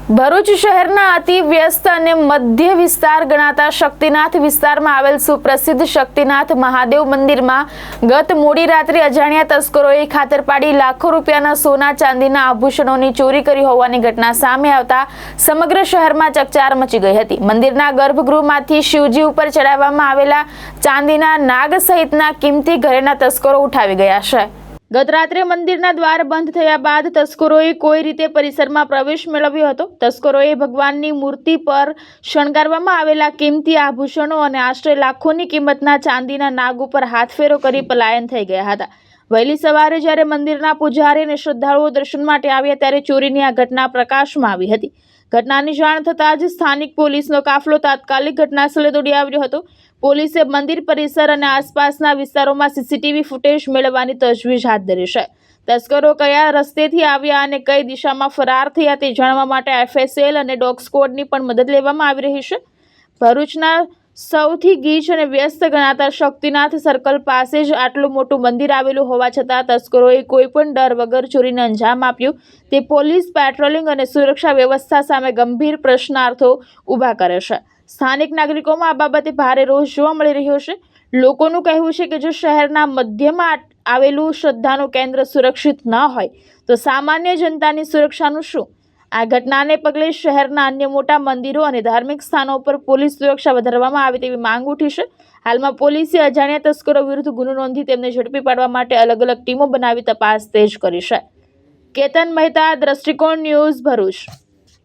ભરૂચ શહેરના અતિ વ્યસ્ત અને મધ્ય વિસ્તાર ગણાતા શક્તિનાથ વિસ્તારમાં આવેલ સુપ્રસિદ્ધ શક્તિનાથ મહાદેવ મંદિરમાં ગત મોડી રાત્રે અજાણ્યા તસ્કરોએ ખાતર પાડી લાખો રૂપિયાના સોના ચાંદીના આભૂષણોની ચોરી કરી હોવાની ઘટના સામે આવતા સમગ્ર શહેરમાં ચકચાર મચી ગઈ હતી। મંદિરના ગર્ભગૃહમાંથી શિવજી ઉપર ચડાવવામાં આવેલા ચાંદીના નાગ સહિતના કિંમતી ઘરેણા તસ્કરો ઉઠાવી ગયા છે। ગત રાત્રે મંદિરના દ્વાર બંધ થયા બાદ તસ્કરોએ કોઈ રીતે પરિસરમાં પ્રવેશ મેળવ્યો હતો। તસ્કરોએ ભગવાનની મૂર્તિ પર શણગારવામાં આવેલા કિંમતી આભૂષણો અને આશરે લાખોની કિંમતના ચાંદીના નાગ ઉપર હાથફેરો કરી પલાયન થઈ ગયા હતા। વહેલી સવારે જ્યારે મંદિરના પૂજારી અને શ્રદ્ધાળુઓ દર્શન માટે આવ્યા ત્યારે ચોરીની આ ઘટના પ્રકાશમાં આવી હતી। ઘટનાની જાણ થતાં જ સ્થાનિક પોલીસનો કાફલો તાત્કાલિક ઘટનાસ્થળે દોડી આવ્યો હતો। પોલીસે મંદિર પરિસર અને આસપાસના વિસ્તારોમાં સીસીટીવી ફૂટેજ મેળવવાની તજવીજ હાથ ધરી છે। તસ્કરો કયા રસ્તેથી આવ્યા અને કઈ દિશામાં ફરાર થયા તે જાણવા માટે એફએસએલ અને ડોગ સ્ક્વોડની પણ મદદ લેવામાં આવી રહી છે। ભરૂચના સૌથી ગીચ અને વ્યસ્ત ગણાતા શક્તિનાથ સર્કલ પાસે જ આટલું મોટું મંદિર આવેલું હોવા છતાં તસ્કરોએ કોઈ પણ ડર વગર ચોરીને અંજામ આપ્યું તે પોલીસ પેટ્રોલિંગ અને સુરક્ષા વ્યવસ્થા સામે ગંભીર પ્રશ્નાર્થો ઊભા કરે છે। સ્થાનિક નાગરિકોમાં આ બાબતે ભારે રોષ જોવા મળી રહ્યો છે। લોકોનું કહેવું છે કે જો શહેરના મધ્યમાં આવેલું શ્રદ્ધાનું કેન્દ્ર સુરક્ષિત ન હોય તો સામાન્ય જનતાની સુરક્ષાનું શું? આ ઘટનાને પગલે શહેરના અન્ય મોટા મંદિરો અને ધાર્મિક સ્થાનો પર પોલીસ સુરક્ષા વધારવામાં આવે તેવી માંગ ઉઠી છે। હાલમાં પોલીસે અજાણ્યા તસ્કરો વિરુદ્ધ ગુનો નોંધી તેમને ઝડપી પાડવા માટે અલગ અલગ ટીમો બનાવી તપાસ તેજ કરી છે। કેતન મહેતા, દ્રષ્ટિકોણ ન્યૂઝ, ભરૂચ।